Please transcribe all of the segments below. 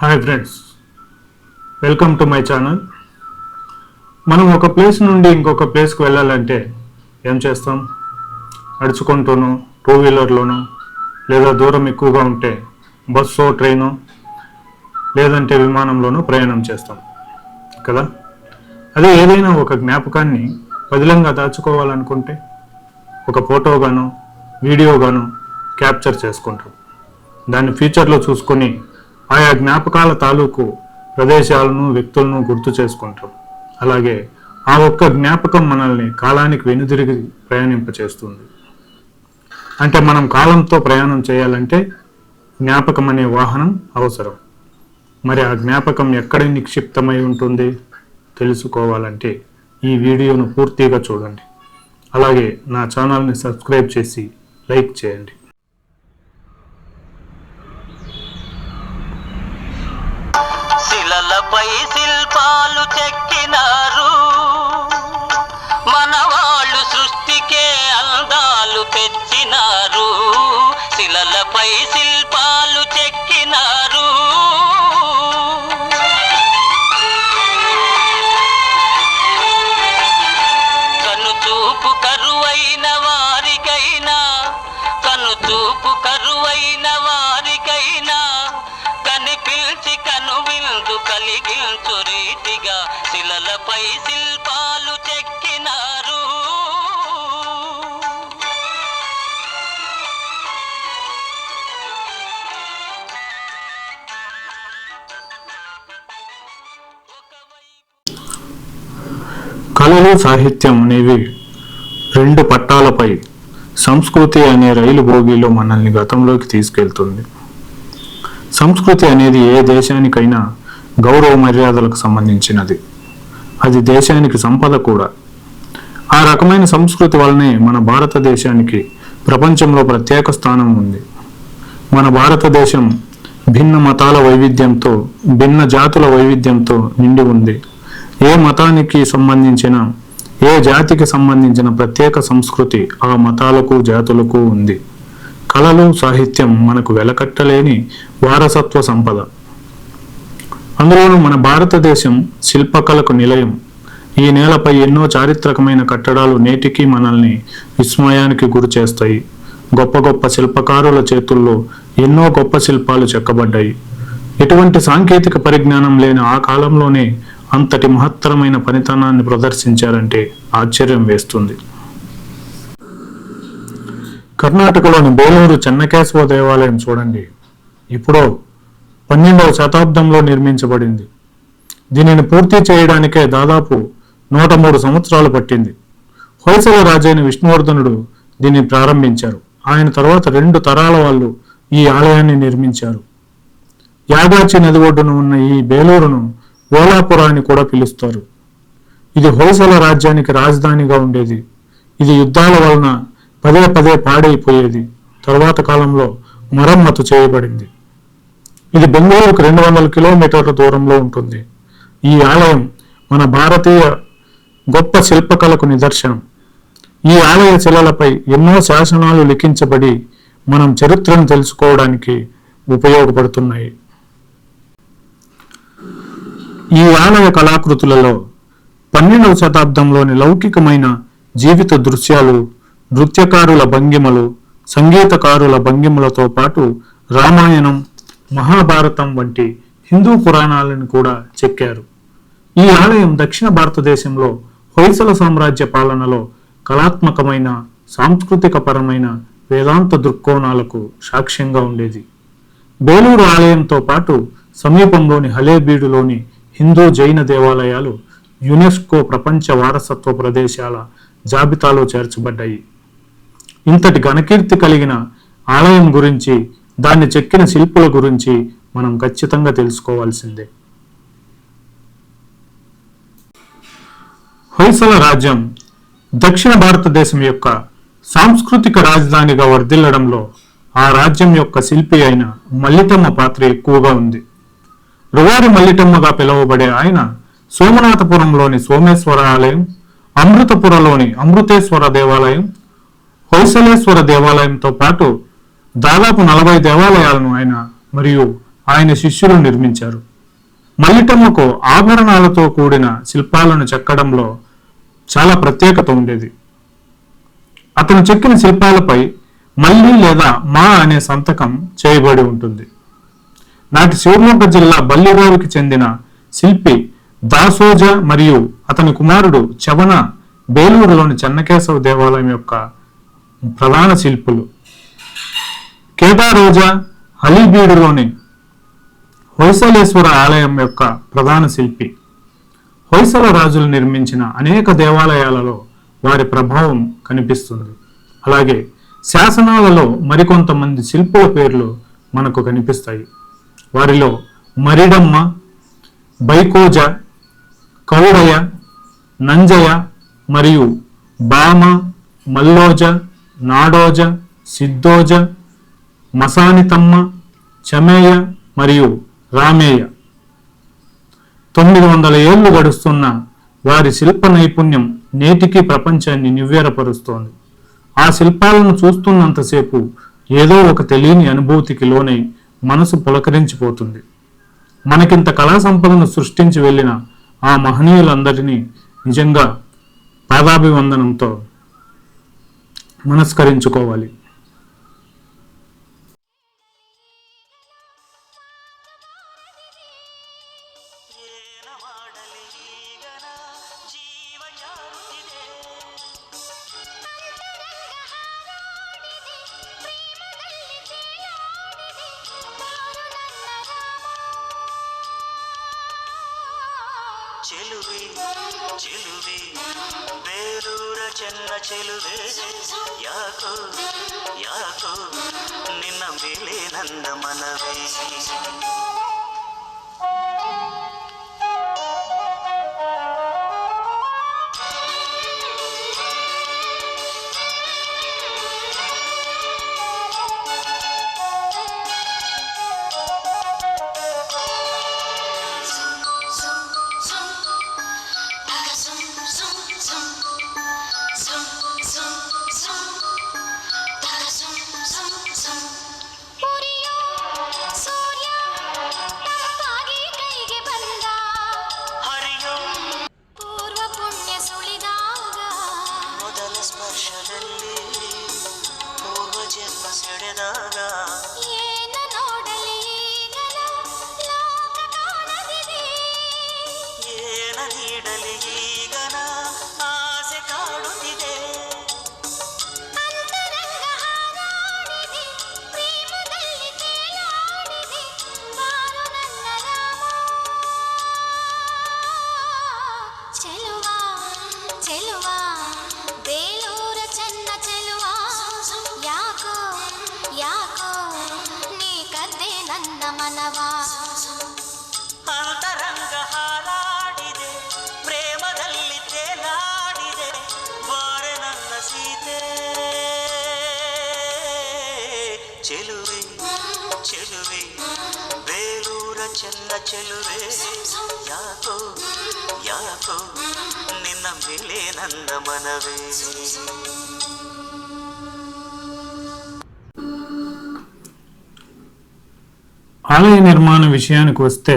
Hi friends, welcome to my channel. మనం ఒక place నుండి ఇంకొక ప్లేస్కి వెళ్ళాలంటే ఏం చేస్తాం? నడుచుకుంటూనో, టూ వీలర్లోనో, లేదా దూరం ఎక్కువగా ఉంటే బస్సో, ట్రైనో, లేదంటే విమానంలోనో ప్రయాణం చేస్తాం కదా. అదే ఏదైనా ఒక జ్ఞాపకాన్ని పదిలంగా దాచుకోవాలనుకుంటే ఒక ఫోటోగానో, వీడియోగానో క్యాప్చర్ చేసుకుంటాం. దాన్ని ఫ్యూచర్లో చూసుకొని ఆయా జ్ఞాపకాల తాలూకు ప్రదేశాలను, వ్యక్తులను గుర్తు చేసుకుంటాం. అలాగే ఆ ఒక్క జ్ఞాపకం మనల్ని కాలానికి వెనుదిరిగి ప్రయాణింపచేస్తుంది. అంటే మనం కాలంతో ప్రయాణం చేయాలంటే జ్ఞాపకం అనే వాహనం అవసరం. మరి ఆ జ్ఞాపకం ఎక్కడ నిక్షిప్తమై ఉంటుంది తెలుసుకోవాలంటే ఈ వీడియోను పూర్తిగా చూడండి. అలాగే నా ఛానల్ని సబ్స్క్రైబ్ చేసి లైక్ చేయండి. శిలలపై శిల్పాలు చెక్కినారు, మనవాళ్ళు సృష్టికే అందాలు తెచ్చినారు. శిలలపై శిల్పాలు చెక్కినారు, కనుచూపు కరువైన వారికైనా, కనుచూపు కరువైన వారికైనా కనిపించి కనువిందు కలిగించు రీతిగా శిలలపై శిల్పాలు చెక్కినారు. కళలు, సాహిత్యం అనేవి రెండు పట్టాలపై సంస్కృతి అనే రైలు బోగీలో మనల్ని గతంలోకి తీసుకెళ్తుంది. సంస్కృతి అనేది ఏ దేశానికైనా గౌరవ మర్యాదలకు సంబంధించినది. అది దేశానికి సంపద కూడా. ఆ రకమైన సంస్కృతి వల్లనే మన భారతదేశానికి ప్రపంచంలో ప్రత్యేక స్థానం ఉంది. మన భారతదేశం భిన్న మతాల వైవిధ్యంతో, భిన్న జాతుల వైవిధ్యంతో నిండి ఉంది. ఏ మతానికి సంబంధించిన, ఏ జాతికి సంబంధించిన ప్రత్యేక సంస్కృతి ఆ మతాలకు, జాతులకు ఉంది. కళలు, సాహిత్యం మనకు వెలకట్టలేని వారసత్వ సంపద. అందులోనూ మన భారతదేశం శిల్పకళకు నిలయం. ఈ నేలపై ఎన్నో చారిత్రకమైన కట్టడాలు నేటికి మనల్ని విస్మయానికి గురి చేస్తాయి. గొప్ప గొప్ప శిల్పకారుల చేతుల్లో ఎన్నో గొప్ప శిల్పాలు చెక్కబడ్డాయి. ఎటువంటి సాంకేతిక పరిజ్ఞానం లేని ఆ కాలంలోనే అంతటి మహత్తరమైన పనితనాన్ని ప్రదర్శించారంటే ఆశ్చర్యం వేస్తుంది. కర్ణాటకలోని బేలూరు చెన్నకేశవ దేవాలయం చూడండి. ఇప్పుడు 12వ శతాబ్దంలో నిర్మించబడింది. దీనిని పూర్తి చేయడానికే దాదాపు 103 సంవత్సరాలు పట్టింది. హొయసల రాజైన విష్ణువర్ధనుడు దీన్ని ప్రారంభించారు. ఆయన తర్వాత 2 తరాల వాళ్ళు ఈ ఆలయాన్ని నిర్మించారు. యాగాచి నది ఒడ్డున ఉన్న ఈ బేలూరును ఓలాపుర అని కూడా పిలుస్తారు. ఇది హొయసల రాజ్యానికి రాజధానిగా ఉండేది. ఇది యుద్ధాల వలన పదే పదే పాడైపోయేది. తరువాత కాలంలో మరమ్మతు చేయబడింది. ఇది బెంగళూరుకు 200 కిలోమీటర్ల దూరంలో ఉంటుంది. ఈ ఆలయం మన భారతీయ గొప్ప శిల్పకళకు నిదర్శనం. ఈ ఆలయ శిలలపై ఎన్నో శాసనాలు లిఖించబడి మనం చరిత్రను తెలుసుకోవడానికి ఉపయోగపడుతున్నాయి. ఈ ఆలయ కళాకృతులలో 12వ శతాబ్దంలోని లౌకికమైన జీవిత దృశ్యాలు, నృత్యకారుల భంగిమలు, సంగీతకారుల భంగిమలతో పాటు రామాయణం, మహాభారతం వంటి హిందూ పురాణాలను కూడా చెక్కారు. ఈ ఆలయం దక్షిణ భారతదేశంలో హొయసల సామ్రాజ్య పాలనలో కళాత్మకమైన, సాంస్కృతిక పరమైన వేదాంత దృక్కోణాలకు సాక్ష్యంగా ఉండేది. బేలూరు ఆలయంతో పాటు సమీపంలోని హలేబీడులోని హిందూ, జైన దేవాలయాలు యునెస్కో ప్రపంచ వారసత్వ ప్రదేశాల జాబితాలో చేర్చబడ్డాయి. ఇంతటి ఘనకీర్తి కలిగిన ఆలయం గురించి, దాన్ని చెక్కిన శిల్పుల గురించి మనం ఖచ్చితంగా తెలుసుకోవాల్సిందే. హొయసల రాజ్యం దక్షిణ భారతదేశం యొక్క సాంస్కృతిక రాజధానిగా వర్ధిల్లడంలో ఆ రాజ్యం యొక్క శిల్పి అయిన మల్లిటమ్మ పాత్ర ఎక్కువగా ఉంది. రువారి మల్లిటమ్మగా పిలువబడే ఆయన సోమనాథపురంలోని సోమేశ్వర ఆలయం, అమృతపురలోని అమృతేశ్వర దేవాలయం, హొయసలేశ్వర దేవాలయంతో పాటు దాదాపు 40 దేవాలయాలను ఆయన మరియు ఆయన శిష్యులు నిర్మించారు. మల్లిటమ్మకు ఆభరణాలతో కూడిన శిల్పాలను చెక్కడంలో చాలా ప్రత్యేకత ఉండేది. అతను చెక్కిన శిల్పాలపై మల్లి లేదా మా అనే సంతకం చేయబడి ఉంటుంది. నాటి శివమొగ్గ జిల్లా బల్లిగారికి చెందిన శిల్పి దాసోజ మరియు అతని కుమారుడు చవన బేలూరులోని చెన్నకేశవ దేవాలయం యొక్క ప్రధాన శిల్పులు. కేదారోజా అలీబీడులోని హొయసలేశ్వర ఆలయం యొక్క ప్రధాన శిల్పి. హొయసల రాజులు నిర్మించిన అనేక దేవాలయాలలో వారి ప్రభావం కనిపిస్తుంది. అలాగే శాసనాలలో మరికొంతమంది శిల్పుల పేర్లు మనకు కనిపిస్తాయి. వారిలో మరిడమ్మ, బైకోజ, కౌడయ, నంజయ మరియు బామ, మల్లోజ, నాడోజ, సిద్ధోజ, మసానితమ్మ, చమేయ మరియు రామేయ. 900 ఏళ్లు గడుస్తున్న వారి శిల్ప నైపుణ్యం నేటికి ప్రపంచాన్ని నివ్వెరపరుస్తోంది. ఆ శిల్పాలను చూస్తున్నంతసేపు ఏదో ఒక తెలియని అనుభూతికి లోనై మనసు పులకరించిపోతుంది. మనకింత కళా సంపదను సృష్టించి వెళ్ళిన ఆ మహనీయులందరినీ నిజంగా పాదాభివందనంతో మనస్కరించుకోవాలి. చెలువే చెలువే ಬೇಲೂರ ಚೆನ್ನ ಚೆಲುವೆ ಯಾಕೋ ಯಾಕೋ ನಿನ್ನ ಮೇಲೆ ನನ್ನ ಮನವೇ ಅಂತರಂಗ ಹಾರಾಡಿದೆ ಪ್ರೇಮದಲ್ಲಿ ತೇಲಾಡಿದೆ ಬಾರೆ ನನ್ನ ಸೀತೆ ಚೆಲುವೆ ಚೆಲುವೆ ಬೇಲೂರ ಚೆನ್ನ ಚೆಲುವೆ ಯಾಕೋ ಯಾಕೋ ನಿನ್ನ ಮೇಲೆ ನನ್ನ ಮನವೇ ఆలయ నిర్మాణ విషయానికి వస్తే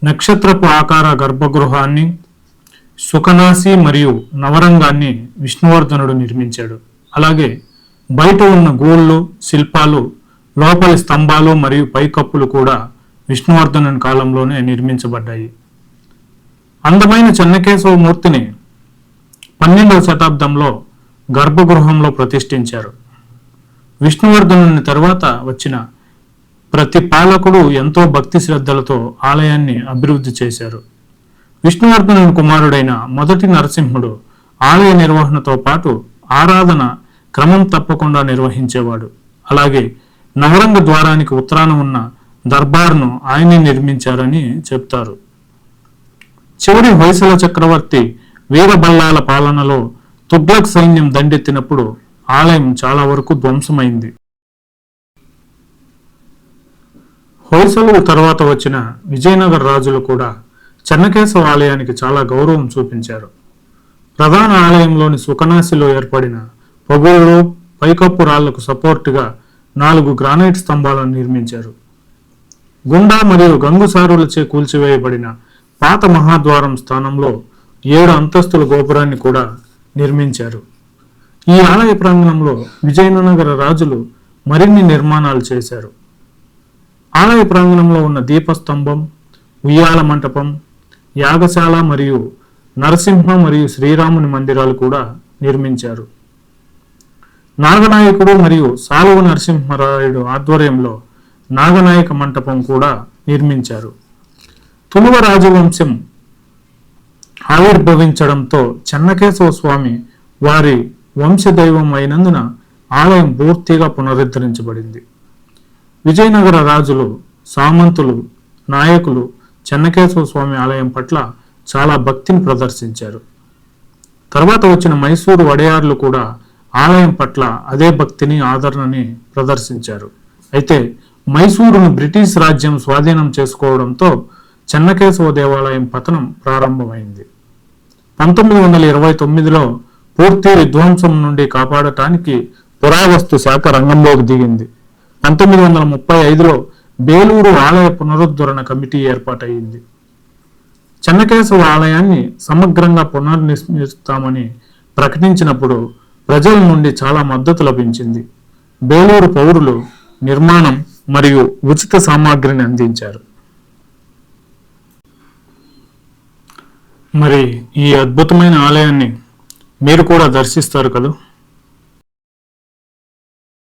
నక్షత్రపు ఆకార గర్భగృహాన్ని, సుఖనాసి మరియు నవరంగాన్ని విష్ణువర్ధనుడు నిర్మించాడు. అలాగే బయట ఉన్న గోళ్ళు, శిల్పాలు, లోపలి స్తంభాలు మరియు పైకప్పులు కూడా విష్ణువర్ధనుని కాలంలోనే నిర్మించబడ్డాయి. అందమైన చెన్నకేశవ మూర్తిని 12వ శతాబ్దంలో గర్భగృహంలో ప్రతిష్ఠించారు. విష్ణువర్ధనుని తర్వాత వచ్చిన ప్రతి పాలకుడు ఎంతో భక్తి శ్రద్ధలతో ఆలయాన్ని అభివృద్ధి చేశారు. విష్ణువర్ధనుని కుమారుడైన మొదటి నరసింహుడు ఆలయ నిర్వహణతో పాటు ఆరాధన క్రమం తప్పకుండా నిర్వహించేవాడు. అలాగే నవరంగ ద్వారానికి ఉత్తరాన ఉన్న దర్బార్ను ఆయనే నిర్మించారని చెప్తారు. చివరి హొయసల చక్రవర్తి వీరబల్లాల పాలనలో తుగ్లక్ సైన్యం దండెత్తినప్పుడు ఆలయం చాలా వరకు ధ్వంసమైంది. హొయసలు తర్వాత వచ్చిన విజయనగర రాజులు కూడా చెన్నకేశవ ఆలయానికి చాలా గౌరవం చూపించారు. ప్రధాన ఆలయంలోని సుఖనాసిలో ఏర్పడిన పగుళ్ళు, పైకప్పు రాళ్లకు సపోర్టుగా 4 గ్రానైట్ స్తంభాలను నిర్మించారు. గుండా మరియు గంగుసారులచే కూల్చివేయబడిన పాత మహాద్వారం స్థానంలో 7 అంతస్తుల గోపురాన్ని కూడా నిర్మించారు. ఈ ఆలయ ప్రాంగణంలో విజయనగర రాజులు మరిన్ని నిర్మాణాలు చేశారు. ఆలయ ప్రాంగణంలో ఉన్న దీపస్తంభం, ఉయ్యాల మంటపం, యాగశాల మరియు నరసింహ మరియు శ్రీరాముని మందిరాలు కూడా నిర్మించారు. నాగనాయకుడు మరియు సాలువ నరసింహరాయుడు ఆధ్వర్యంలో నాగనాయక మంటపం కూడా నిర్మించారు. తులువ రాజవంశం ఆవిర్భవించడంతో చెన్నకేశవ స్వామి వారి వంశదైవం అయినందున ఆలయం పూర్తిగా పునరుద్ధరించబడింది. విజయనగర రాజులు, సామంతులు, నాయకులు చెన్నకేశవ స్వామి ఆలయం పట్ల చాలా భక్తిని ప్రదర్శించారు. తర్వాత వచ్చిన మైసూరు వడయార్లు కూడా ఆలయం పట్ల అదే భక్తిని, ఆదరణని ప్రదర్శించారు. అయితే మైసూరును బ్రిటిష్ రాజ్యం స్వాధీనం చేసుకోవడంతో చెన్నకేశవ దేవాలయం పతనం ప్రారంభమైంది. 1929లో పూర్తి విధ్వంసం నుండి కాపాడటానికి పురావస్తు శాఖ రంగంలోకి దిగింది. 1935లో బేలూరు ఆలయ పునరుద్ధరణ కమిటీ ఏర్పాటయింది. చెన్నకేశవ ఆలయాన్ని సమగ్రంగా పునర్నిర్మిస్తామని ప్రకటించినప్పుడు ప్రజల నుండి చాలా మద్దతు లభించింది. బేలూరు పౌరులు నిర్మాణం మరియు ఉచిత సామాగ్రిని అందించారు. మరి ఈ అద్భుతమైన ఆలయాన్ని మీరు కూడా దర్శిస్తారు కదా.